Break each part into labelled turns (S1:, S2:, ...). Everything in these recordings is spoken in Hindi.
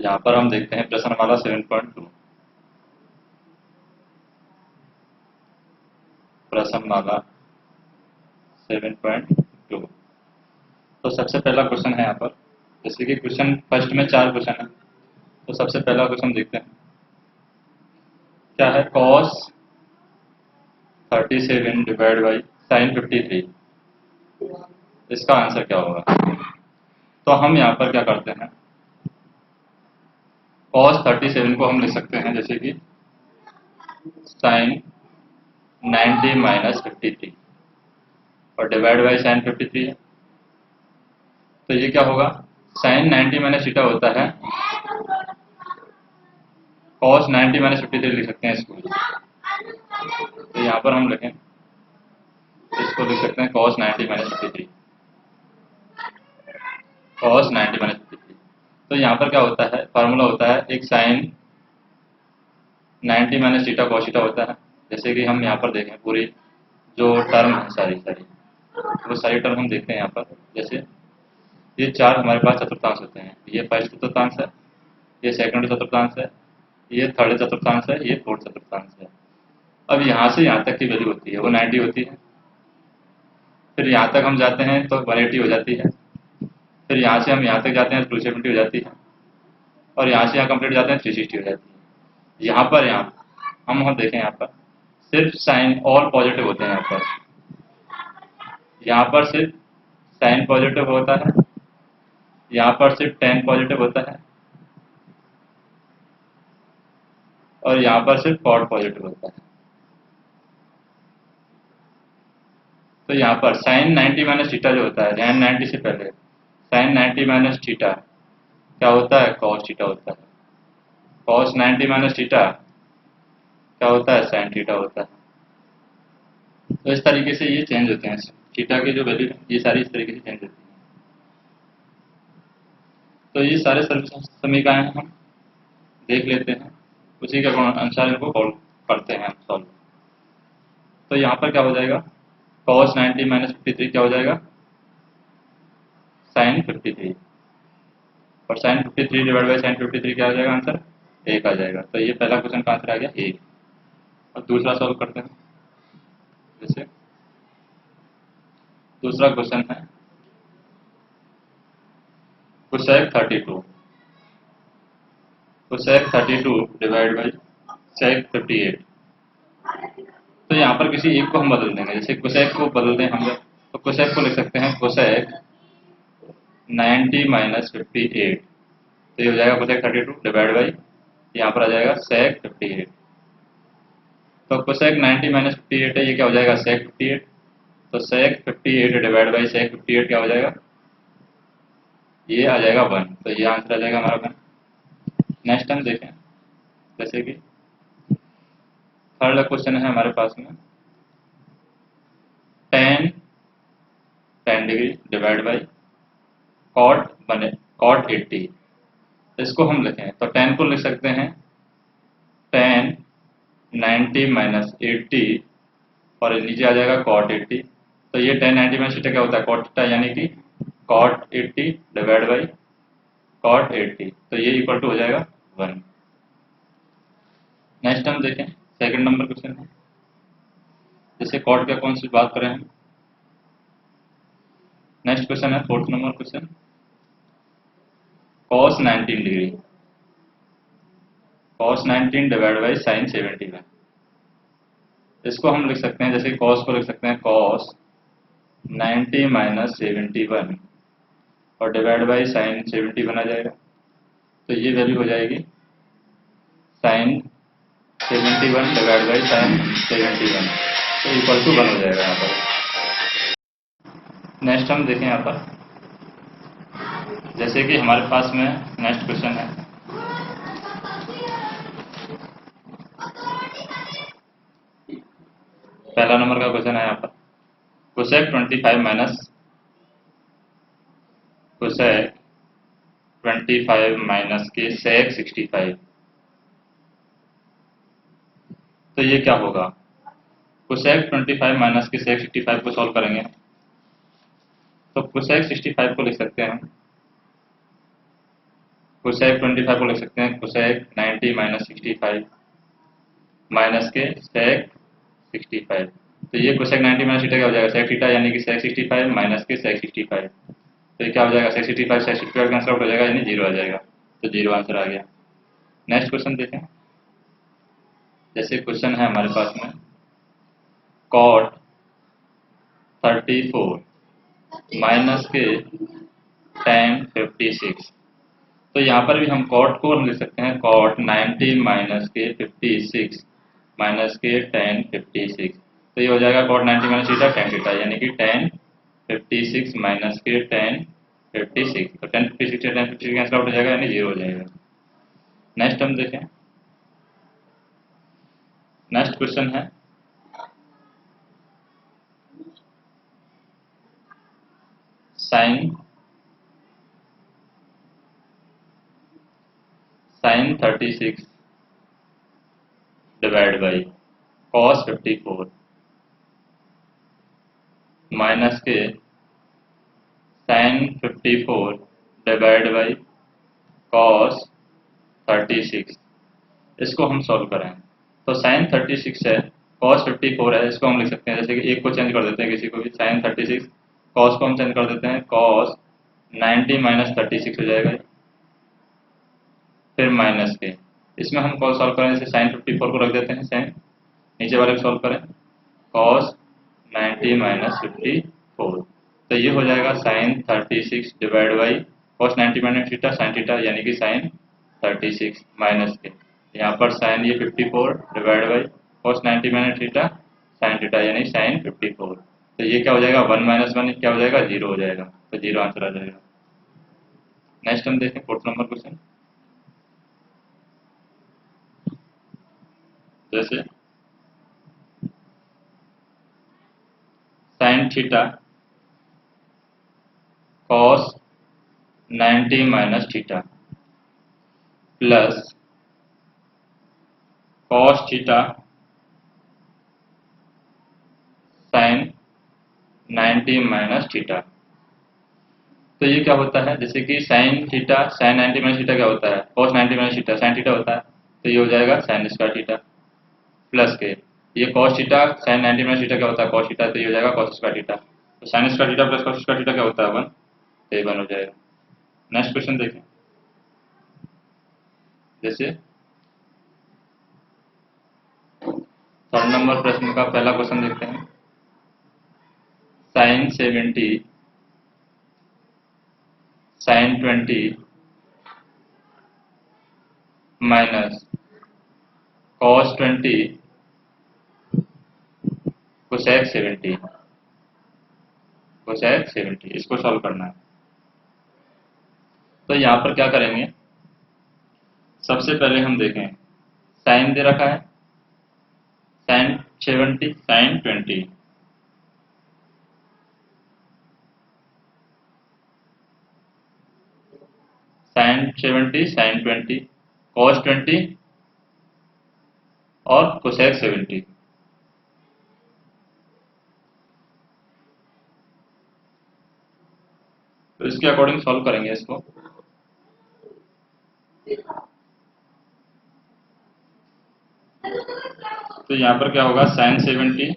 S1: यहाँ पर हम देखते हैं प्रश्न वाला 7.2, प्रश्न वाला 7.2। तो सबसे पहला क्वेश्चन है यहाँ पर, जैसे कि क्वेश्चन फर्स्ट में 4 क्वेश्चन है, तो सबसे पहला क्वेश्चन देखते हैं क्या है। cos 37 डिवाइड बाई sin 53, इसका आंसर क्या होगा। तो हम यहाँ पर क्या करते हैं, cos 37 को हम लिख सकते हैं जैसे कि sin 90 माइनस 53 और डिवाइड बाई sin 53 है। तो ये क्या होगा, sin 90 माइनस थीटा होता है, cos 90 माइनस 53 लिख सकते हैं इसको। तो यहाँ पर हम लिखें, इसको लिख सकते हैं cos 90 माइनस 53, cos 90 माइनस 53। तो यहाँ पर क्या होता है, फार्मूला होता है एक sin 90 minus theta cos theta होता है। जैसे कि हम यहाँ पर देखें पूरी जो टर्म है सारी वो सारी टर्म हम देखते हैं यहाँ पर। जैसे ये 4 हमारे पास चतुर्थांश होते हैं, ये फर्स्ट चतुर्थांश है, ये सेकंड चतुर्थांश है, ये थर्ड चतुर्थांश है, ये फोर्थ चतुर्थांश है। अब यहाँ से यहाँ तक की वैल्यू होती है वो 90 होती है, फिर यहाँ तक हम जाते हैं तो 180 हो जाती है, फिर यहाँ से हम यहाँ तक जाते हैं तो 270 हो जाती है, और यहाँ से यहाँ कंप्लीट जाते हैं 360 हो जाती है। यहाँ हम देखें, यहाँ पर सिर्फ साइन ऑल पॉजिटिव होते हैं। यहाँ पर सिर्फ साइन पॉजिटिव होता है, यहाँ पर सिर्फ टेन पॉजिटिव होता है, और यहाँ पर सिर्फ कॉट पॉजिटिव होता है। तो यहाँ पर साइन 90 माइनस थीटा जो होता है, साइन 90 से पहले साइन 90 माइनस थीटा क्या होता है, कॉस थीटा होता है। कॉस 90 माइनस थीटा क्या होता है, साइन थीटा होता है। तो इस तरीके से ये चेंज होते हैं, थीटा की जो वैल्यू है ये सारी इस तरीके से चेंज होती है। तो ये सारे समीकरण हम देख लेते हैं, उसी के अनुसार इनको सॉल्व करते हैं हम सॉल्व। तो यहाँ पर क्या हो जाएगा, cos 90 माइनस 53 क्या हो जाएगा, sin 53, और sin 53 डिवाइड बाई sin 53 क्या हो जाएगा, आंसर 1 आ जाएगा। तो ये पहला क्वेश्चन का आंसर आ गया 1। और दूसरा सॉल्व करते हैं। जैसे दूसरा क्वेश्चन है cosec 32, cosec 32 divide by sec 58। तो यहाँ पर किसी एक को हम बदल देंगे, जैसे cosec को बदल दें हम, तो cosec को लिख सकते हैं cosec 90 माइनस 58। तो ये हो जाएगा cosec 32 डिवाइड बाई, यहाँ पर आ जाएगा sec 58। तो cosec 90 माइनस 58 है, ये क्या हो जाएगा sec 58। तो sec 58 डिवाइड बाई sec 58 क्या हो जाएगा, ये आ जाएगा 1। तो ये आंसर आ जाएगा हमारा 1। नेक्स्ट हम देखें, जैसे कि थर्ड क्वेश्चन है हमारे पास में tan degree divide by cot 80। इसको हम लिखें तो tan को लिख सकते हैं tan 90 माइनस 80, और नीचे आ जाएगा cot 80। तो ये tan 90 माइनस थीटा क्या होता है, cot थीटा, यानी कि cot 80 डिवाइड बाई cot 80। तो ये इक्वल टू हो जाएगा 1। नेक्स्ट हम देखें, सेकंड नंबर क्वेश्चन है। जैसे cot के कौन सी बात करें हम। नेक्स्ट क्वेश्चन है fourth number question, cos 19 degree, cos 19 divide by sin 71। इसको हम लिख सकते हैं, जैसे cos को लिख सकते हैं cos 90 माइनस 71 और डिवाइड बाई sin 71 आ जाएगा। तो ये वैल्यू हो जाएगी sin 71 डिवाइड बाई sin 71, तो इक्वल टू 1 हो जाएगा यहाँ पर। नेक्स्ट हम देखें यहाँ पर, जैसे कि हमारे पास में नेक्स्ट क्वेश्चन है पहला नंबर का क्वेश्चन है यहाँ पर, cosec 25 माइनस cosec 25 माइनस के sec 65। तो ये क्या होगा, cosec 25 माइनस के sec 65 को सॉल्व करेंगे तो cosec 65 को लिख सकते हैं कोसेक 25 को लिख सकते हैं कोसेक 90 माइनस 65 माइनस के सेक 65। तो ये कोसेक 90 माइनस थीटा क्या हो जाएगा, सेक थीटा यानी कि सेक 65 माइनस के सेक 65। तो ये क्या हो जाएगा, सेक 65 सेक 65 कैंसिल आउट हो जाएगा यानी 0 आ जाएगा। तो 0 आंसर आ गया। नेक्स्ट क्वेश्चन देखें। जैसे क्वेश्चन है हमारे पास में कॉट 34 माइनस के tan 56। तो यहाँ पर भी हम कॉट को लिख सकते हैं कॉट 90 माइनस के 56 माइनस के tan 56। तो ये हो जाएगा cot 90 minus theta tan theta यानी कि tan 56 माइनस के tan 56। तो tan 56 से tan 56 कैंसिल आउट हो जाएगा यानी 0 हो जाएगा। नेक्स्ट हम देखें। नेक्स्ट क्वेश्चन है sine 36 divide by cos 54 minus के साइन 54 डिवाइड बाई कॉस 36। इसको हम सॉल्व करें तो साइन 36 है कॉस 54 है, इसको हम लिख सकते हैं जैसे कि एक को चेंज कर देते हैं किसी को भी, साइन 36 कॉस को हम चेंज कर देते हैं कॉस 90 माइनस 36 हो जाएगा। फिर माइनस के इसमें हम कॉस सॉल्व करें जैसे साइन 54 को रख देते हैं साइन, नीचे वाले को सॉल्व करें कॉस 90 माइनस 54। तो ये हो जाएगा sine 36 divide by cos 90 minus theta sine theta यानी कि साइन 36 माइनस के यहाँ पर साइन ये 54 divide by cos 90 minus theta sine theta यानी साइन 54। तो ये क्या हो जाएगा 1 माइनस 1 क्या हो जाएगा 0 हो जाएगा। तो 0 आंसर आ जाएगा। नेक्स्ट हम देखें 4th नंबर क्वेश्चन। जैसे sign theta cos 90 minus theta plus cos theta sine 90 minus theta. तो ये क्या होता है जैसे कि sine theta sine 90 minus theta क्या होता है cos 90 minus theta sine theta होता है। तो ये हो जाएगा साइन स्क्वायर थीटा प्लस के ये cos theta sine 90 minus theta क्या होता है कॉस थीटा। तो ये हो जाएगा कॉस स्क्वायर थीटा। तो sine square theta plus cos square theta क्या होता है 1। तो ये 1 हो जाएगा। नेक्स्ट क्वेश्चन देखें। जैसे 3rd नंबर प्रश्न का पहला क्वेश्चन देखते हैं। Sine 70 sine 20 minus cos 20 cosec 70 cosec 70 इसको सॉल्व करना है। तो यहाँ पर क्या करेंगे सबसे पहले हम देखें साइन दे रखा है sine 70 sine 20 sine 70 sine 20 cos 20 और कोसेक 70। तो इसके अकॉर्डिंग सॉल्व करेंगे इसको। तो यहाँ पर क्या होगा साइन 70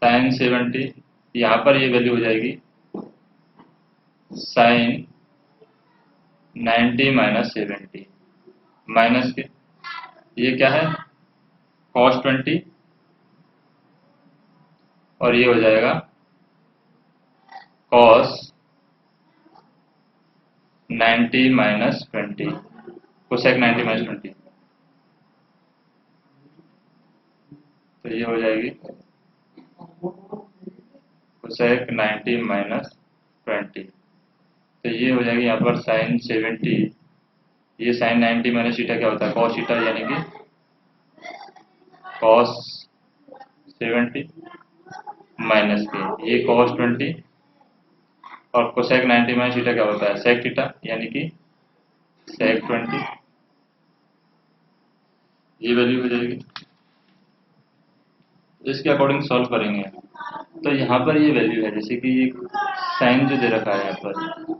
S1: साइन 70 यहाँ पर ये वैल्यू हो जाएगी साइन 90 माइनस 70 माइनस के ये क्या है कॉस 20 और ये हो जाएगा कॉस 90 माइनस 20 कोसेक 90 माइनस 20। तो ये हो जाएगी कोसेक 90 माइनस 20। तो ये हो जाएगी यहाँ पर साइन 70 ये साइन 90 माइनस थीटा क्या होता है कॉस थीटा यानी कि कॉस 70 माइनस के ये कॉस 20 और कोसेक 90 माइनस थीटा क्या होता है सेक थीटा यानी कि सेक 20। ये वैल्यू हो जाएगी। इसके अकॉर्डिंग सॉल्व करेंगे। तो यहाँ पर ये वैल्यू है जैसे कि साइन जो दे रखा है यहाँ पर,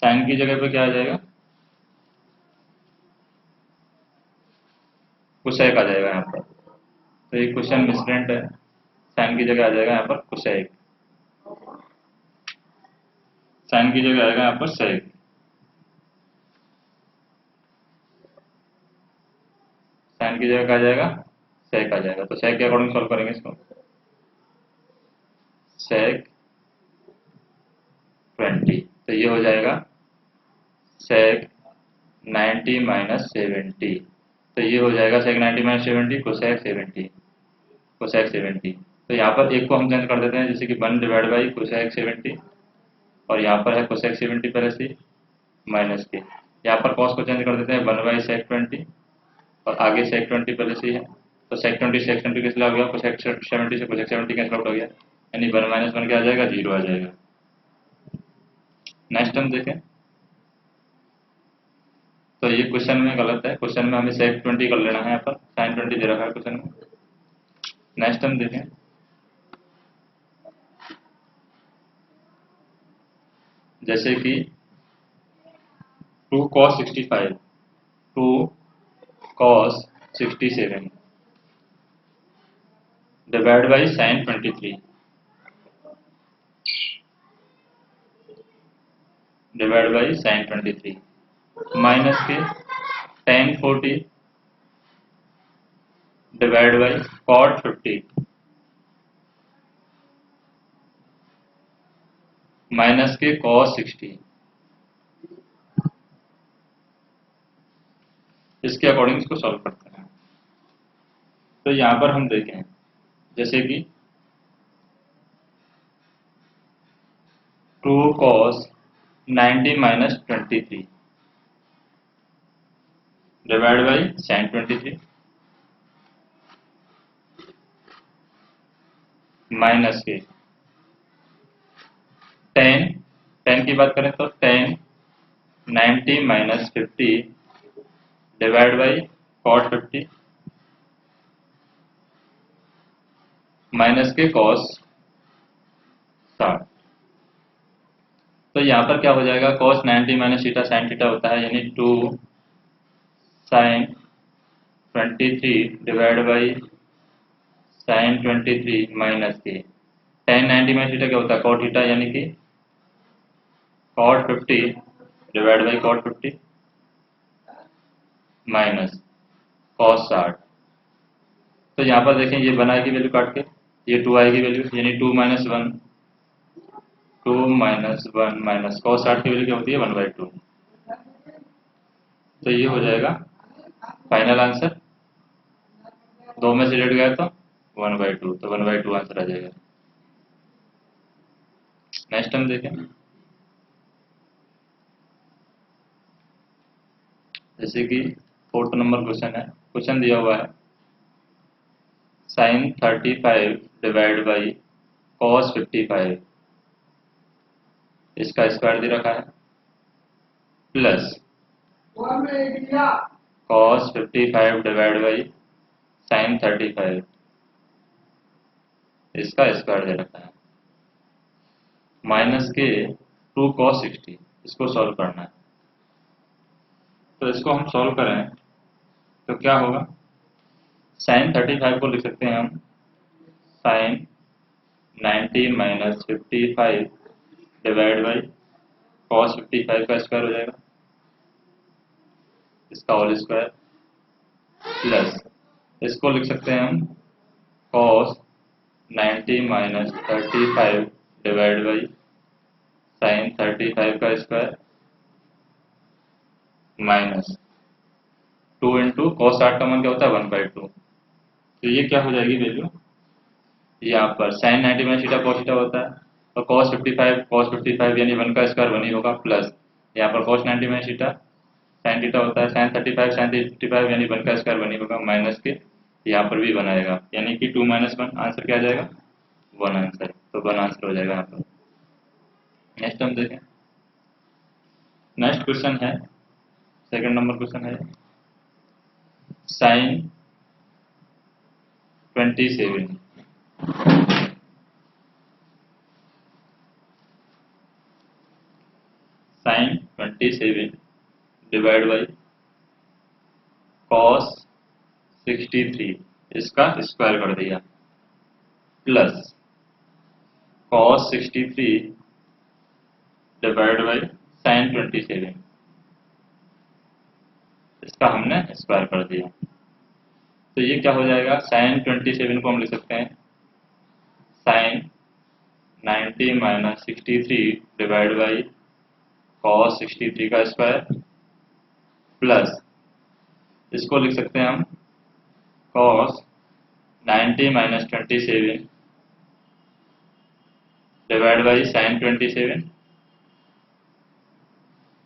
S1: साइन की जगह पे क्या आ जाएगा, कोसेक आ जाएगा यहाँ पर। तो ये क्वेश्चन मिसप्रिंट है, साइन की जगह आ जाएगा यहाँ पर कोसेक, साइन की जगह आएगा यहाँ पर सेक। साइन की जगह क्या आ जाएगा, सेक आ जाएगा। तो सेक के अकॉर्डिंग सॉल्व करेंगे इसको। सेक 20, तो ये हो जाएगा सेक 90 माइनस 70। तो ये हो जाएगा सेक 90 माइनस 70 कोसेक 70, कोसेक 70। तो यहाँ पर एक को हम चेंज कर देते हैं, जैसे कि 1 डिवाइड बाई कोसेक 70, और यहाँ पर है कोसेक 70 पहले से माइनस के। यहाँ पर कॉस को चेंज कर देते हैं 1 बाई सेक 20, और आगे सेक 20 पहले से ही है। तो सेक 20 सेक 20 कैंसिल हो गया, कोसेक 70 से कोसेक 70 कैंसिल आउट हो गया, यानी 1 माइनस 1 क्या आ जाएगा, 0 आ जाएगा। नेक्स्ट हम देखें, तो ये क्वेश्चन में गलत है, क्वेश्चन में हमें सेक 20 कर लेना है, यहाँ पर साइन 20 दे रखा है क्वेश्चन में। नेक्स्ट हम देखें, जैसे कि 2 cos 65, 2 cos 67 divide by sine 23 divide by sine 23 minus के tan 40 divide by cot 50 minus के cos 60। इसके अकॉर्डिंग इसको सॉल्व करते हैं। तो यहाँ पर हम देखें, जैसे कि 2 cos 90 minus 23 divide by sine 23 minus के टेन, टेन की बात करें तो tan 90 minus 50 divide by cot 50 minus के cos 60। तो यहाँ पर क्या हो जाएगा, cos 90 minus theta sine theta होता है, यानी 2 sine 23 divide by sine 23 minus के tan 90 माइनस थीटा क्या होता है, cot थीटा, यानी कि cot 50 divide by cot 50 minus cos 60। तो यहाँ पर देखें, ये बना की वैल्यू काट के ये 2 आएगी वैल्यू, यानी 2 माइनस 1, 2 माइनस 1 माइनस cos 60 की वैल्यू क्या होती है, 1/2। तो ये हो जाएगा फाइनल आंसर, 2 में से 1 गया तो 1/2, तो 1/2 आंसर आ जाएगा। नेक्स्ट हम देखें, जैसे कि 4th नंबर क्वेश्चन है, क्वेश्चन दिया हुआ है साइन 35 डिवाइड बाई cos 55, इसका स्क्वायर दे रखा है, plus cos 55 divide by sign 35, इसका स्क्वायर दे रखा है, माइनस के 2 cos 60। इसको सॉल्व करना है। तो इसको हम सॉल्व करें तो क्या होगा, साइन 35 को लिख सकते हैं हम sine 90 minus 55 divide by cos 55 का स्क्वायर हो जाएगा, इसका होल स्क्वायर, प्लस इसको लिख सकते हैं हम cos 90 minus 35 divide by sign 35 का स्क्वायर माइनस 2 इंटू cos 60 का मान क्या होता है, 1/2। तो ये क्या हो जाएगी वैल्यू, यहाँ पर sine 90 minus theta cos theta होता है, तो cos 55 यानी 1 का स्क्वायर 1 ही होगा, प्लस यहाँ पर cos 90 minus theta sine theta होता है, साइन 55 यानी 1 का स्क्वायर 1 ही होगा, माइनस के यहाँ पर भी 1 आएगा, यानी कि 2 माइनस 1 आंसर क्या आ जाएगा, 1 आंसर। तो 1 आंसर हो जाएगा यहाँ पर। नेक्स्ट हम देखें, नेक्स्ट क्वेश्चन है, सेकंड नंबर क्वेश्चन है साइन 27 27 डिवाइड बाई कॉस 63, इसका स्क्वायर कर दिया, plus cos 63 divide by sine 27, इसका हमने स्क्वायर कर दिया। तो ये क्या हो जाएगा, साइन 27 को हम लिख सकते हैं sine 90 minus 63 divide by cos 63 का स्क्वायर, प्लस इसको लिख सकते हैं हम cos 90 minus 27 divide by sine 27,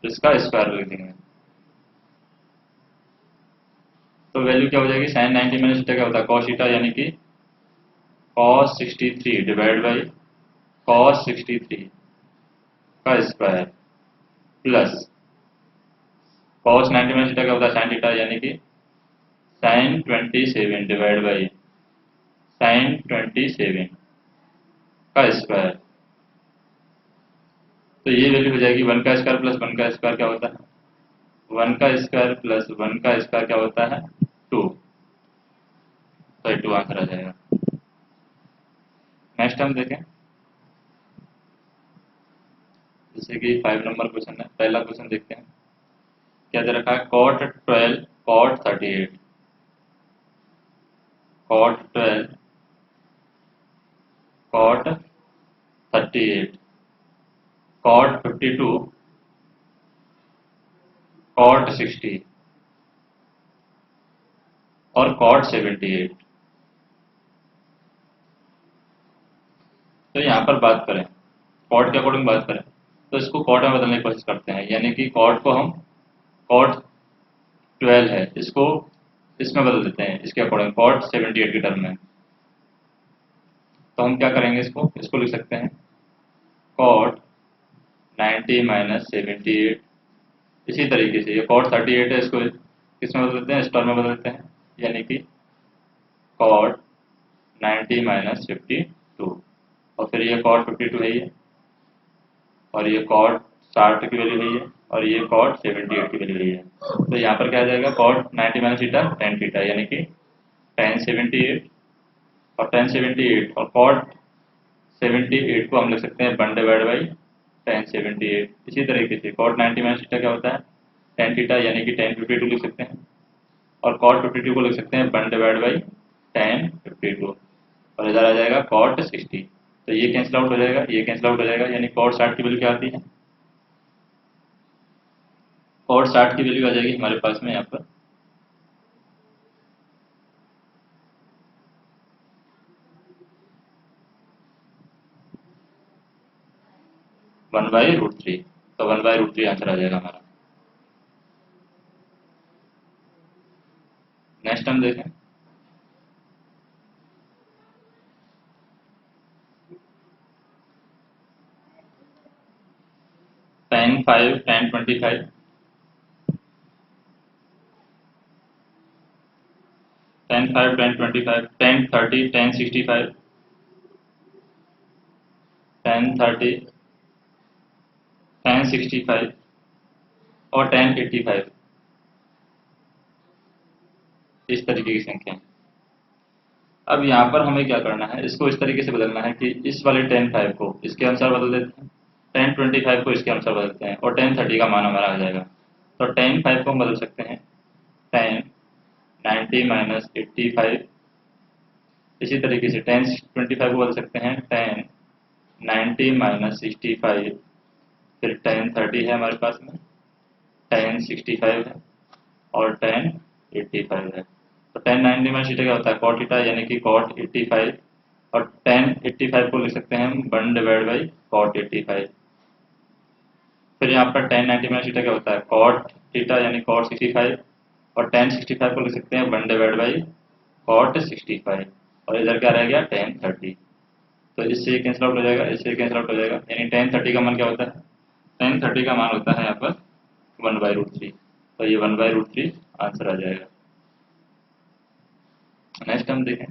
S1: इसका स्क्वायर लिख देंगे। तो वैल्यू क्या हो जाएगी, साइन 90 माइनस थीटा क्या होता है कॉस थीटा, यानी कि कॉस 63 डिवाइड बाई कॉस 63 का square, plus cos 90 minus theta क्या होता है साइन थीटा, यानी कि साइन 27 डिवाइड बाई साइन 27 का स्क्वायर। तो ये वैल्यू हो जाएगी 1 का स्क्वायर प्लस 1 का स्क्वायर क्या होता है, 1 का स्क्वायर प्लस 1 का स्क्वायर क्या होता है 2, तो 2 आंसर आ जाएगा। नेक्स्ट हम देखें, जैसे कि 5 नंबर क्वेश्चन है। पहला क्वेश्चन देखते हैं, क्या दे रखा है, cot 12 cot 38, cot 12 cot 38, cot 52 cot 60 और cot 78। तो यहाँ पर बात करें कॉट के अकॉर्डिंग बात करें तो इसको कॉट में बदलने की कोशिश करते हैं, यानी कि कॉट को हम कॉट 12 है इसको इसमें बदल देते हैं, इसके अकॉर्डिंग कॉट 78 के टर्म में। तो हम क्या करेंगे, इसको इसको लिख सकते हैं कॉट 90 माइनस 78। इसी तरीके से ये कॉट 38 है, इसको किसमें बदल देते हैं, इस टर्म में बदल देते हैं, यानी कि कॉट 90 माइनस 52, और फिर ये कॉट 52 है ये, और ये कॉट 60 की वैल्यू है ये, और ये कॉट 78 की वैल्यू है ये। तो यहाँ पर क्या आ जाएगा, cot 90 minus theta tan theta, यानी कि tan 78 और tan 78 और कॉट 78 को हम लिख सकते हैं 1 डिवाइड बाई tan 78। इसी तरीके से कॉट 90 माइनस थीटा क्या होता है tan थीटा, यानी कि tan 52 लिख सकते हैं, और कॉट 52 को लिख सकते हैं 1 डिवाइड बाई tan 52, और इधर आ जाएगा कॉट 60। तो ये कैंसिल आउट हो जाएगा, ये कैंसिल आउट हो जाएगा, यानी कॉट 60 की वैल्यू क्या आती है, कॉट 60 की वैल्यू आ जाएगी हमारे पास में यहाँ पर 1/√3। तो 1/√3 आंसर आ जाएगा हमारा। नेक्स्ट हम देखें, tan 5 tan 25 tan 5 tan 25 tan 30 tan 65 tan 30 tan 65 और tan 85, इस तरीके की संख्या। अब यहाँ पर हमें क्या करना है, इसको इस तरीके से बदलना है कि इस वाले tan 5 को इसके अनुसार बदल देते हैं, tan 25 को इसके अनुसार बदलते हैं, और tan 30 का मान हमारा आ जाएगा। तो tan 5 को हम बदल सकते हैं tan 90 माइनस 85, इसी तरीके से tan 25 को बदल सकते हैं tan 90 माइनस 65, फिर tan 30 है हमारे पास में, tan 65 है, और tan 85 है। तो tan 90 माइनस थीटा क्या होता है cot थीटा, यानी कि cot 85, और tan 85 को लिख सकते हैं हम 1 डिवाइड बाई cot 85। फिर यहाँ पर tan 90 माइनस थीटा क्या होता है cot थीटा, यानी cot 65, और tan 65 को लिख सकते हैं 1 डिवाइड बाई cot 65, और इधर क्या रह गया tan 30। तो इससे ये कैंसिल आउट हो जाएगा, इससे कैंसिल आउट हो जाएगा, यानी tan 30 का मान क्या होता है, tan 30 का मान होता है यहाँ पर 1/√3। तो ये 1/√3 आंसर आ जाएगा। नेक्स्ट हम देखें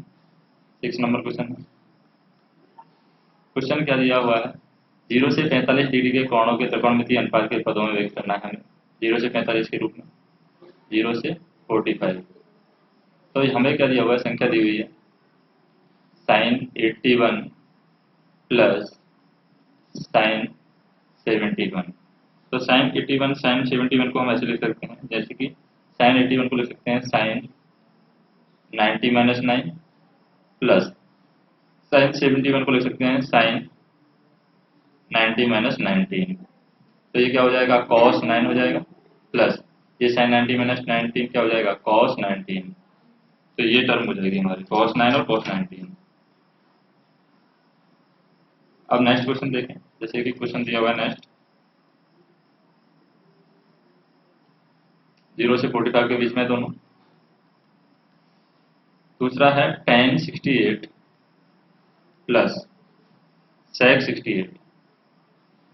S1: 6 नंबर क्वेश्चन में। क्वेश्चन क्या दिया हुआ है, 0 से 45 डिग्री के कोणों के त्रिकोणमितीय अनुपात के पदों में व्यक्त करना है हमें। 0 से 45 के रूप में, 0 से 45। तो हमें क्या दिया हुआ है, संख्या दी हुई है sin 81 प्लस sin 71। तो sin 81 sin 71 को हम ऐसे लिख सकते हैं, जैसे कि sin 81 को लिख सकते हैं sin 90 माइनस 9 प्लस sin 71 को लिख सकते हैं sin 90 माइनस 19। तो ये क्या हो जाएगा, cos 9 हो जाएगा, प्लस ये sin 90 माइनस 19 क्या हो जाएगा, cos 19। तो ये टर्म हो जाएगी हमारी cos 9 और cos 19। अब नेक्स्ट क्वेश्चन देखें, जैसे कि क्वेश्चन दिया हुआ है नेक्स्ट 0 से 45 के बीच में दोनों। दूसरा है tan 68 प्लस sec 68।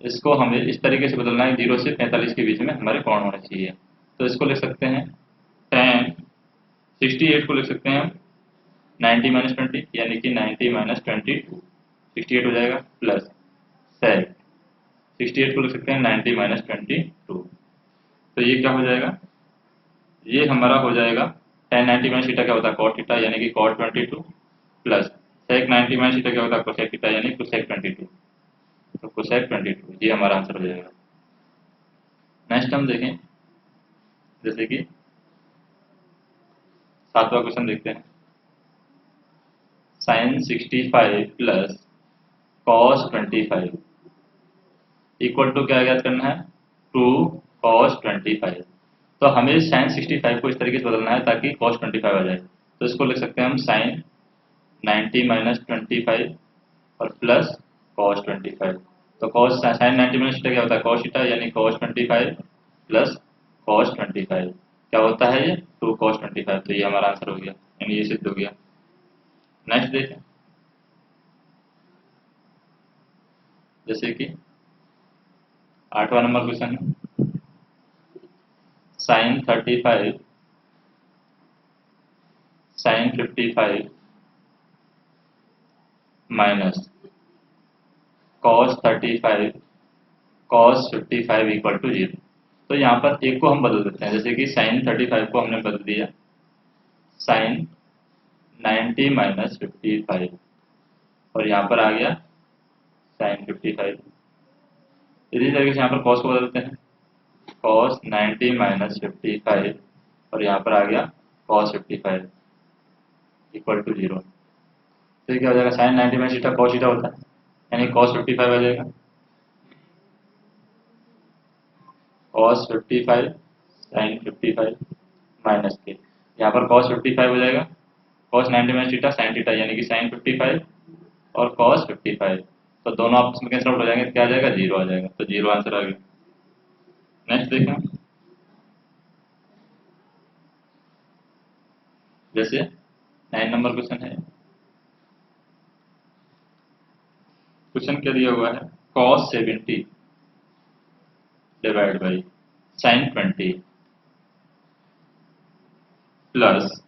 S1: इसको हमें इस तरीके से बदलना है, 0 से 45 के बीच में हमारे कोण होने चाहिए। तो इसको लिख सकते हैं tan 68 को लिख सकते हैं हम 90 माइनस 20, यानी कि 90 माइनस 22 68 हो जाएगा, प्लस sec 68 को लिख सकते हैं 90 माइनस 22। तो ये क्या हो जाएगा, ये हमारा हो जाएगा tan 90 माइनस थीटा क्या होता है, cot थीटा, यानी कि cot 22, plus sec 90 minus theta क्या होता है, cosec थीटा, यानी cosec 22। तो cosec 22 ये हमारा आंसर हो जाएगा। नेक्स्ट हम देखें, जैसे कि 7वां क्वेश्चन देखते हैं sin 65 plus cos 25 equal to क्या ज्ञात करना है, 2 cos 25। तो हमें sin 65 को इस तरीके से बदलना है ताकि cos 25 आ जाए। तो इसको लिख सकते हैं हम sin 90 माइनस 25 और प्लस cos 25। तो cos sin 90 माइनस थीटा क्या होता है, cos थीटा, यानी cos 25 प्लस cos 25 क्या होता है, ये 2 cos 25। तो ये हमारा आंसर हो गया, यानी ये सिद्ध हो गया। नेक्स्ट देखें, जैसे कि 8वां नंबर क्वेश्चन है sin 35 sin 55 minus cos 35 cos 55 equal to 0। तो यहाँ पर एक को हम बदल देते हैं, जैसे कि sin 35 को हमने बदल दिया sin 90 माइनस 55 और यहाँ पर आ गया sin 55। इसी तरीके से यहाँ पर cos को बदलते हैं cos 90 माइनस 55 और यहाँ पर आ गया cos 55 इक्वल टू 0। तो ये क्या हो जाएगा, sin 90 minus theta cos theta होता है, यानी cos 55 आ जाएगा, cos 55 sin 55 माइनस के यहाँ पर cos 55 हो जाएगा, cos 90 minus theta sin theta, यानी कि sin 55 और cos 55। तो दोनों आपस में कैंसिल आउट हो जाएंगे, तो क्या आ जाएगा, 0 आ जाएगा। तो 0 आंसर आ गया। नेक्स्ट देखें, जैसे 9 नंबर क्वेश्चन है। क्वेश्चन क्या दिया हुआ है, cos 70 divide by sin 20 plus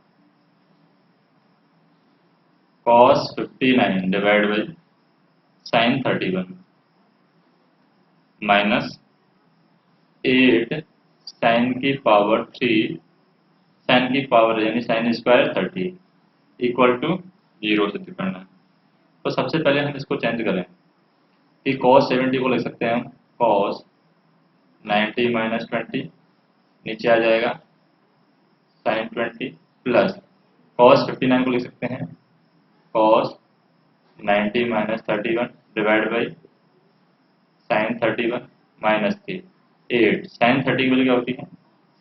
S1: cos 59 divide by sin 31 minus 8 sin की पावर 3 sin की पावर यानी sin स्क्वायर 30 इक्वल टू 0 सिद्ध करना है। तो सबसे पहले हम इसको चेंज करें कि cos 70 को लिख सकते हैं हम cos 90 माइनस 20, नीचे आ जाएगा sin 20 प्लस cos 59 को लिख सकते हैं cos 90 minus 31 divide by sin 31 minus के 8। sin 30 की वैल्यू क्या होती है,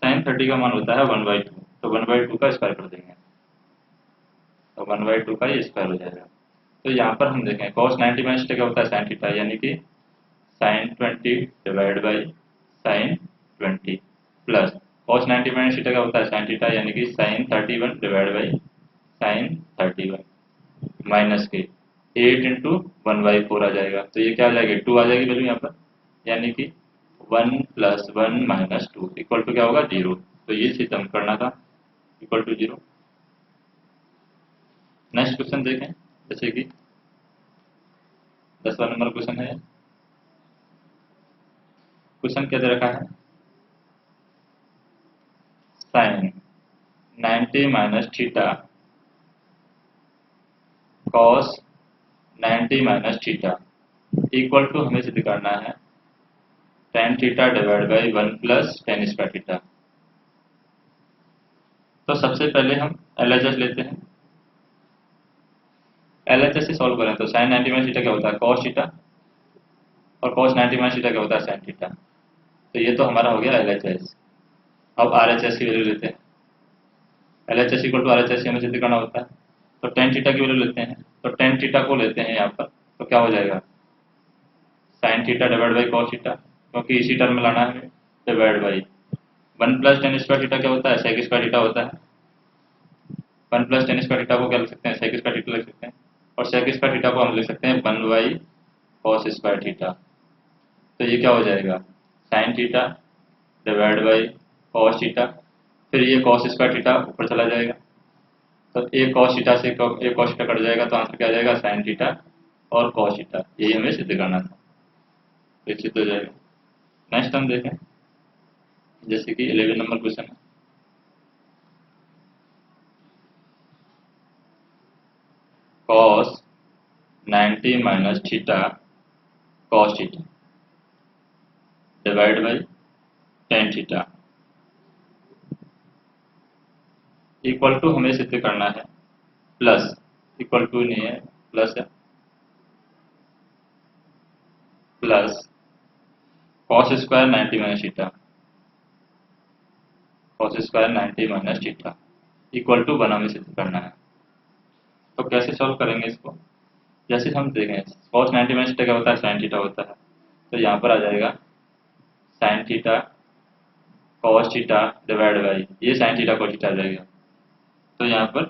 S1: sin 30 का मान होता है 1/2, तो 1/2 का स्क्वायर कर देंगे, तो 1/2 का ये स्क्वायर हो जाएगा। तो यहाँ पर हम देखें cos 90 माइनस क्या होता है sin थीटा, यानी कि sin 20 divide by sin 20 plus cos 90 minus theta क्या होता है sin थीटा, यानी कि sin 31 divide by sin 31 minus के 8 इंटू 1/4 आ जाएगा। तो ये क्या आ जाएगी, 2 आ जाएगी वैल्यू यहाँ पर, यानी कि 1 प्लस 1 माइनस 2 इक्वल टू क्या होगा, 0। तो ये सिद्ध हम करना था, इक्वल टू 0। नेक्स्ट क्वेश्चन देखें, जैसे कि 10वां नंबर क्वेश्चन है क्वेश्चन क्या दे रखा है, sine 90 minus theta cos 90 minus theta equal to हमें सिद्ध करना है tan theta divide by 1 plus tan square theta. तो सबसे पहले हम LHS लेते हैं। LHS से सॉल्व करें तो साइन 90 माइनस थीटा क्या होता है, कॉस थीटा, और कॉस 90 माइनस थीटा क्या होता है, साइन थीटा। तो ये तो हमारा हो गया LHS। अब RHS की वैल्यू लेते हैं। LHS इक्वल टू RHS हमें सिद्ध करना होता है, तो tan थीटा की वैल्यू लेते हैं। तो tan थीटा को लेते हैं यहाँ पर, तो क्या हो जाएगा, sign theta divide by cos theta, क्योंकि इसी टर्म में लाना है, divide by 1 plus tan square theta क्या होता है, सेक स्क्वायर थीटा होता है। 1 प्लस tan स्क्वायर थीटा को क्या लिख सकते हैं, सेक स्क्वायर थीटा लिख सकते हैं, और सेक स्क्वायर थीटा को हम लिख सकते हैं 1 बाई कॉस स्क्वायर थीटा। तो ये क्या हो जाएगा, sign theta divide by cos theta, फिर ये कॉस स्क्वायर थीटा ऊपर चला जाएगा, तो एक कॉस थीटा से एक कॉस थीटा कट जाएगा, तो आंसर क्या आ जाएगा, साइन थीटा और कॉस थीटा। यही हमें सिद्ध करना था, तो ये सिद्ध हो जाएगा। नेक्स्ट हम देखें, जैसे कि 11 नंबर क्वेश्चन है, cos 90 minus theta cos theta divide by tan theta equal to हमें सिद्ध करना है, प्लस, इक्वल टू नहीं है, प्लस है, plus cos square 90 minus theta, cos square 90 minus theta equal to 1 हमें सिद्ध करना है। तो कैसे सॉल्व करेंगे इसको, जैसे हम देखें कॉस 90 माइनस थीटा क्या होता है, साइन थीटा होता है। तो यहाँ पर आ जाएगा sign theta cos theta divide by, ये साइन थीटा कॉस थीटा आ जाएगा, तो यहाँ पर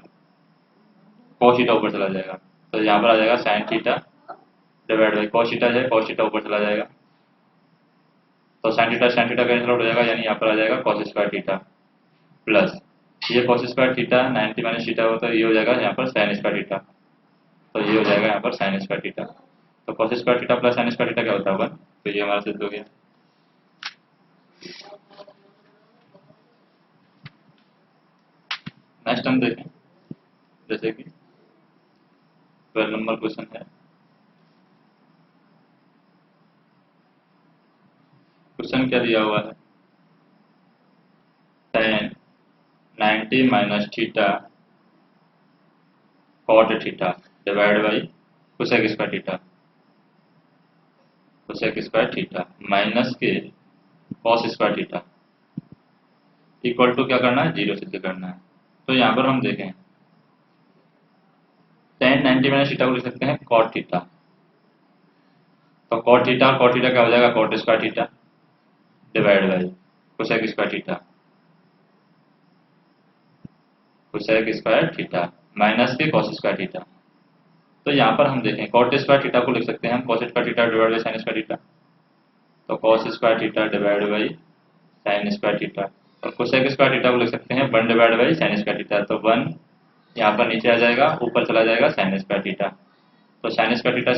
S1: कॉस थीटा ऊपर चला जाएगा, तो यहाँ पर आ जाएगा sign theta divide by cos theta है, कॉस थीटा ऊपर चला जाएगा, तो साइन थीटा कैंसिल आउट हो जाएगा, यानी यहाँ पर आ जाएगा कॉस स्क्वायर थीटा, प्लस ये cos square theta 90 minus theta होता है, ये हो जाएगा यहाँ पर साइन स्क्वायर थीटा, तो ये हो जाएगा यहाँ पर साइन स्क्वायर थीटा। तो cos square theta plus sign square theta क्या होता है, 1, तो ये हमारा सिद्ध हो गया। नेक्स्ट हम देखें, जैसे कि 12 नंबर क्वेश्चन है, क्वेश्चन क्या दिया हुआ है, tan 90 minus theta cot theta divide by cosec square theta, cosec square theta minus के cos square theta equal to क्या करना है, 0 सिद्ध करना है। तो यहाँ पर हम देखें tan 90 माइनस थीटा को लिख सकते हैं कॉट थीटा, तो कॉट थीटा और कॉट थीटा क्या हो जाएगा, cot square theta divide by cosec square theta, cosec square theta minus के कॉस स्क्वायर थीटा। तो यहाँ पर हम देखें कॉट स्क्वायर थीटा को लिख सकते हैं हम cos square theta divide by sine square theta, तो cos square theta divide by sine square theta, और कोसेक स्क्वायर थीटा को लिख सकते हैं 1 divide by sine square theta, तो 1 यहाँ पर नीचे आ जाएगा, ऊपर चला जाएगा साइन स्क्वायर थीटा, तो sine square theta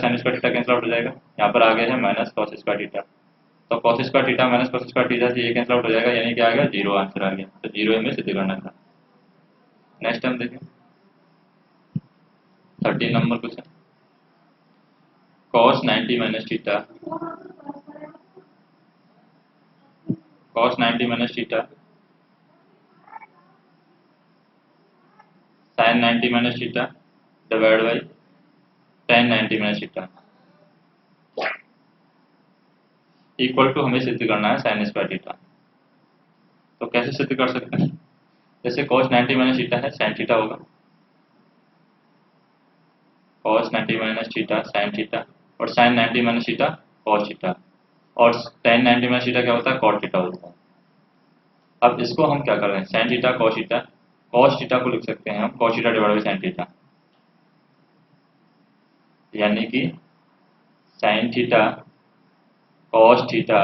S1: cancel out हो जाएगा, यहाँ पर आगे है माइनस कॉस स्क्वायर थीटा, तो cos square theta minus cos square theta से ये कैंसिल आउट हो जाएगा, यानी क्या आ गया, 0 आंसर आ गया, तो 0 हमें सिद्ध करना था। नेक्स्ट हम देखें 13 number question, cos 90 minus theta, cos 90 minus theta sin 90 minus theta divide by tan 90 minus theta equal to हमें सिद्ध करना है साइन स्क्वायर थीटा। तो कैसे सिद्ध कर सकते हैं, जैसे cos 90 माइनस थीटा है, sin थीटा होगा, cos 90 minus theta sin theta, और sin 90 minus theta cos theta, और tan 90 माइनस थीटा क्या होता है, cot थीटा होता है। अब इसको हम क्या कर रहे हैं, sin थीटा cos थीटा को लिख सकते हैं हम cos theta divide by sin theta, यानी कि sin थीटा cos थीटा,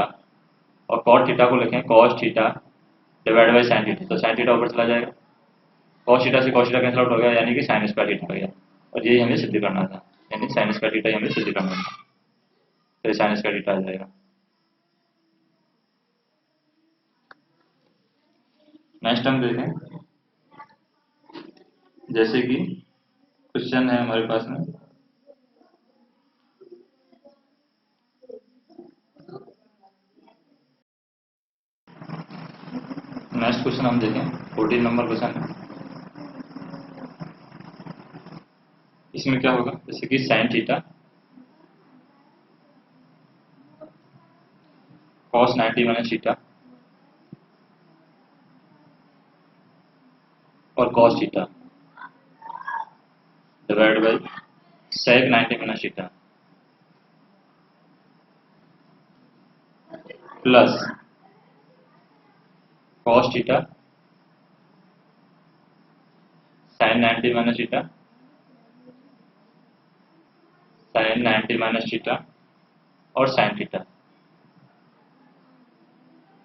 S1: और cot थीटा को लिखें cos theta divide by sin theta, तो sin थीटा ऊपर चला जाएगा, cos थीटा से cos थीटा कैंसिल आउट हो गया, यानी कि sin स्क्वायर थीटा हो गया, और यही हमें सिद्ध करना था, यानी sin स्क्वायर थीटा ही हमें सिद्ध करना था, तो sin स्क्वायर थीटा आ जाएगा। नेक्स्ट हम देखें, जैसे कि क्वेश्चन है हमारे पास में, नेक्स्ट क्वेश्चन हम देखें 14 नंबर क्वेश्चन है। इसमें क्या होगा, जैसे कि sine theta cos 90 minus theta और cos theta divide by sec 90 minus theta plus cos theta sine 90 minus theta sine 90 minus theta और sine theta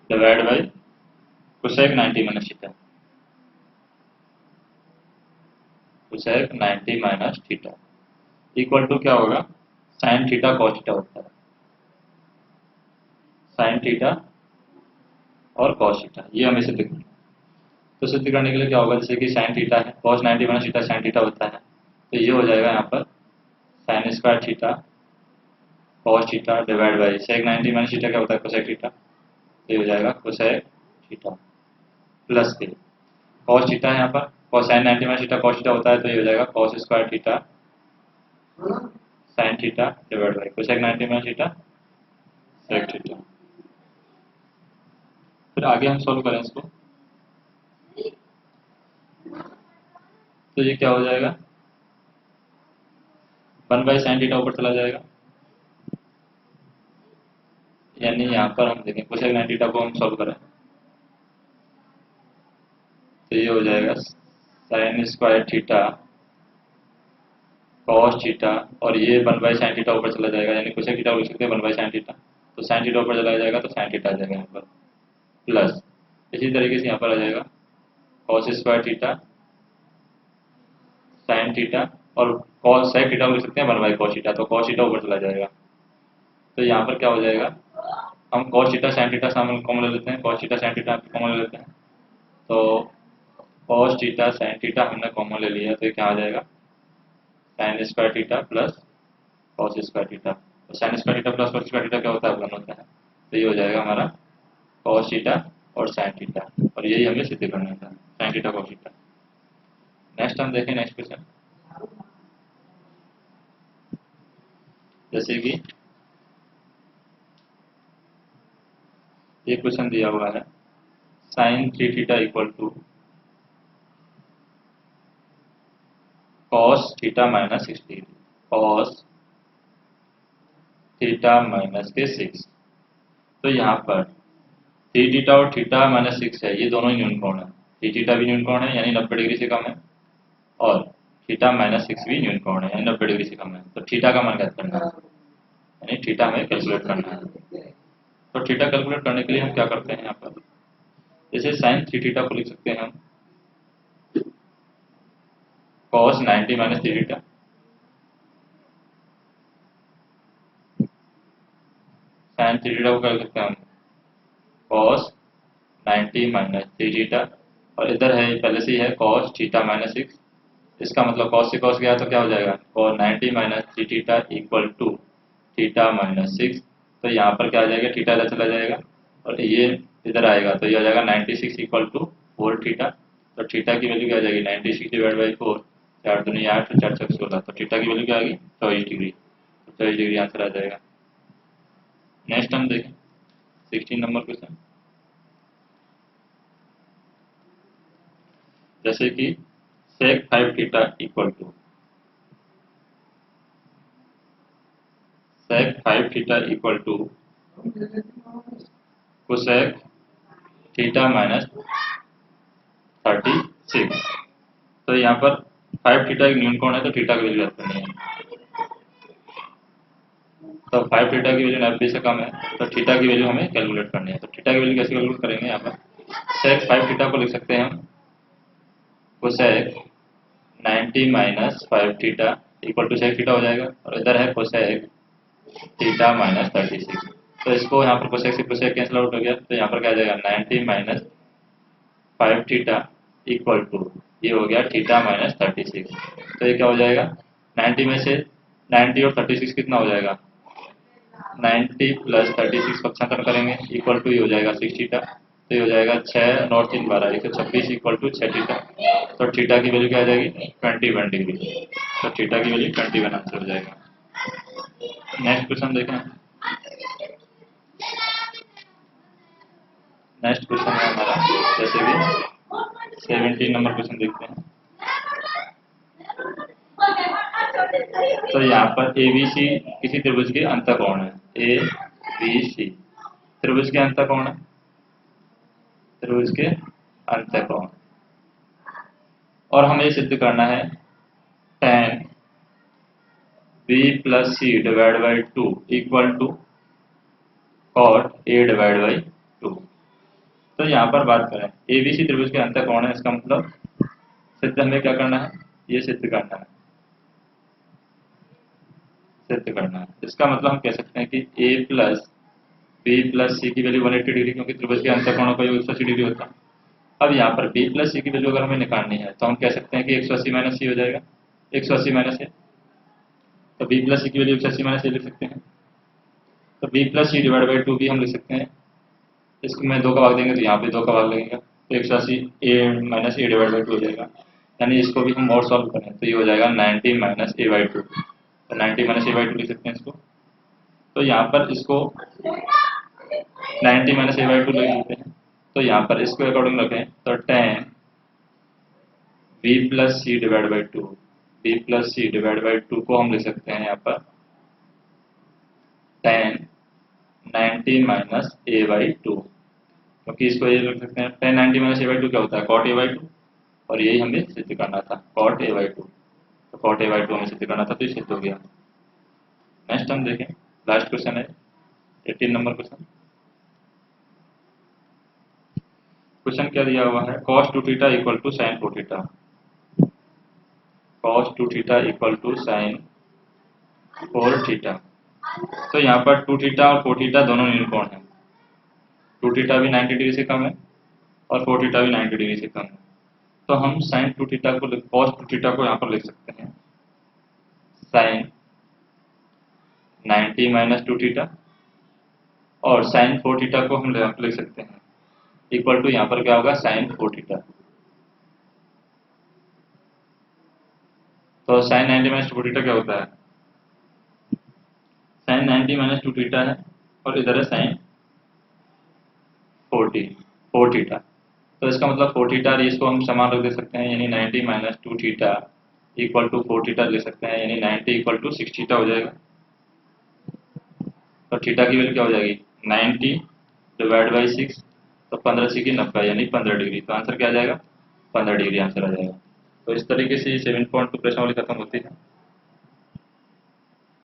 S1: divide by cosec 90 minus theta, cosec 90 minus theta equal to क्या होगा, साइन थीटा कॉस थीटा होता है, साइन थीटा और कॉस थीटा, ये हमें सिद्ध करना है। तो सिद्ध करने के लिए क्या होगा, जैसे कि साइन थीटा है, cos 90 minus theta sine theta होता है, तो ये हो जाएगा यहाँ पर sine square theta cos theta divide by sec 90 minus theta क्या होता है, कोसेक थीटा, तो ये हो जाएगा कोसेक थीटा प्लस के कॉस थीटा है यहाँ पर, cos sine 90 minus theta cos theta होता है, तो ये हो जाएगा cos square theta sine theta divide by cosec 90 minus theta sec theta. फिर आगे हम सॉल्व करें इसको, तो ये क्या हो जाएगा, 1/sin थीटा ऊपर चला जाएगा, यानी यहाँ पर हम देखें कोसेक 90 थीटा को हम सॉल्व करें तो ये हो जाएगा sine square theta cos theta और ये 1/sin थीटा ऊपर चला जाएगा, यानी कोसेक थीटा लिख सकते हैं 1/sin थीटा, तो साइन थीटा ऊपर चला जाएगा तो साइन थीटा आ जाएगा यहाँ पर प्लस, इसी तरीके से यहाँ पर आ जाएगा cos square theta sine theta और कॉस सेक थीटा लिख सकते हैं 1/cos थीटा, तो कॉस थीटा ऊपर चला जाएगा, तो यहाँ पर क्या हो जाएगा, हम कॉस थीटा साइन थीटा शामिल कॉमन ले लेते हैं, cos theta sine theta common ले लेते हैं, तो कॉस थीटा साइन थीटा हमने कॉमन ले लिया, तो ये क्या आ जाएगा sine square theta plus cos square theta, तो sine square theta plus cos square theta क्या होता है, वन होता है, तो ये हो जाएगा हमारा कॉस थीटा और साइन थीटा, और यही हमें सिद्ध करना था, sign theta cos theta. Next हम देखें नेक्स्ट क्वेश्चन, जैसे कि ये क्वेश्चन दिया हुआ है sine 3 theta equal to cos theta minus 6 degree, cos theta minus के 6, तो यहाँ पर 3 थीटा और थीटा माइनस 6 है, ये दोनों ही न्यून कोण है, 3 थीटा भी न्यून कोण है यानी 90 डिग्री से कम है, और थीटा माइनस 6 भी न्यून कोण है यानी 90 डिग्री से कम है, तो थीटा का मान ज्ञात करना है, यानी थीटा हमें कैलकुलेट करना है। तो थीटा कैलकुलेट करने के लिए हम क्या करते हैं, यहाँ पर जैसे साइन 3 थीटा को लिख सकते हैं हम cos 90 minus 3 theta, sine 3 theta को क्या लिख सकते हैं हम कॉस 90 माइनस 3 थीटा, और इधर है पहले से ही है कॉस थीटा माइनस 6, इसका मतलब कॉस से कॉस गया तो क्या हो जाएगा cos 90 minus 3 theta equal to theta minus 6, तो यहाँ पर क्या आ जाएगा थीटा इधर चला जाएगा और ये इधर आएगा, तो ये आ जाएगा 96 इक्वल टू 4 थीटा, तो थीटा की वैल्यू क्या आ जाएगी 96 डिवाइड बाई 4, 4 दूनी 8 4 6 16, तो थीटा की वैल्यू क्या आ गई 24 डिग्री, तो 24 डिग्री आंसर आ जाएगा। नेक्स्ट हम देखें 16 नंबर क्वेश्चन, जैसे कि sec 5 theta equal to sec 5 theta equal to cosec theta minus 36, तो यहाँ पर 5 थीटा एक न्यून कोण है तो थीटा की वैल्यू ज्ञात करनी है, तो 5 थीटा की वैल्यू 90 से कम है तो थीटा की वैल्यू हमें कैलकुलेट करनी है, तो थीटा की वैल्यू कैसे कैलकुलेट करेंगे, यहाँ पर सेक 5 थीटा को लिख सकते हैं हम cosec 90 minus 5 theta equal to sec theta हो जाएगा, और इधर है कोसेक थीटा माइनस 36, तो इसको यहाँ पर कोसेक से कोसेक कैंसिल आउट हो गया, तो यहाँ पर क्या आ जाएगा 90 माइनस 5 थीटा इक्वल टू, ये हो गया थीटा माइनस 36। तो ये क्या हो जाएगा, 90 में से 90 और 36 कितना हो जाएगा, 90 प्लस 36 पक्षांतर करेंगे इक्वल टू ये हो जाएगा 6 थीटा। तो ये हो जाएगा 6 और 3 12 126 इक्वल टू 6 थीटा। तो थीटा की वैल्यू क्या आ जाएगी 21 डिग्री। तो थीटा की वैल्यू 21 आंसर हो जाएगा। नेक्स्ट क्वेश्चन देखें। नेक्स्ट क्वेश्चन है हमारा जैसे कि 17 नंबर क्वेश्चन देखते हैं। तो यहाँ पर ए बी सी किसी त्रिभुज के अंतःकोण है, ए बी सी त्रिभुज के अंतःकोण है, त्रिभुज के अंतःकोण। और हमें ये सिद्ध करना है tan B plus C divide by 2 equal to cot A divide by 2। तो यहाँ पर बात करें ए बी सी त्रिभुज के अंतःकोण है, इसका मतलब सिद्ध हमें क्या करना है, ये सिद्ध करना है, सिद्ध करना है। इसका मतलब हम कह सकते हैं कि ए प्लस बी प्लस सी की वैल्यू 180 डिग्री, क्योंकि त्रिभुज के अंतःकोणों का योग 180 डिग्री होता है। अब यहाँ पर बी प्लस सी की वैल्यू अगर हमें निकालनी है तो हम कह सकते हैं कि 180 माइनस सी हो जाएगा, 180 माइनस ए। तो बी प्लस सी की वैल्यू 180 माइनस ए लिख सकते हैं। तो B plus C divide by 2 भी हम लिख सकते हैं। इसको में 2 का भाग देंगे तो यहाँ पे 2 का भाग लगेगा, तो 180 ए माइनस ए डिवाइड बाई 2 हो जाएगा। यानी इसको भी हम और सॉल्व करें तो ये हो जाएगा 90 माइनस ए बाई 2। तो 90 माइनस ए बाई 2 लिख सकते हैं इसको। तो यहाँ पर इसको 90 माइनस ए बाई 2 लिख सकते हैं। तो यहाँ पर इसको अकॉर्डिंग रखें तो tan B plus C divide by 2, B plus C divide by 2 को हम लिख सकते हैं यहाँ पर tan 90 माइनस ए बाई 2, क्योंकि इसको ये लिख सकते हैं tan 90 माइनस ए बाई 2 क्या होता है cot ए बाई 2, और यही हमें सिद्ध करना था cot ए बाई 2। तो cot ए बाई 2 हमें सिद्ध करना था, तो ये सिद्ध हो गया। नेक्स्ट हम देखें, लास्ट क्वेश्चन है 18 नंबर क्वेश्चन। क्वेश्चन क्या दिया हुआ है, cos 2 theta equal to sin 4 theta, cos 2 theta equal to sin 4 theta. तो यहाँ पर 2 थीटा और 4 थीटा दोनों यूनिकोण हैं, 2 थीटा भी 90 डिग्री से कम है और 4 थीटा भी 90 डिग्री से कम है। तो हम sin 2 थीटा को cos 2 थीटा को यहाँ पर लिख सकते हैं sin 90 माइनस 2 थीटा, और sin 4 थीटा को हम यहाँ पर लिख सकते हैं इक्वल टू, यहाँ पर क्या होगा sin 4 थीटा। तो sin 90 माइनस 2 थीटा क्या होता है, sin 90 माइनस 2 थीटा है और इधर है sin 4 थीटा। तो इसका मतलब 4 थीटा और इसको हम समान रख दे सकते हैं, यानी 90 minus 2 theta equal to 4 theta ले सकते हैं, यानी 90 इक्वल टू 6 थीटा हो जाएगा। तो थीटा की वैल्यू क्या हो जाएगी 90 डिवाइड बाई 6, तो 15 सी की 90 यानी 15 डिग्री। तो आंसर क्या आ जाएगा 15 डिग्री आंसर आ जाएगा। तो इस तरीके से 7.2 प्रश्नावली खत्म होती है।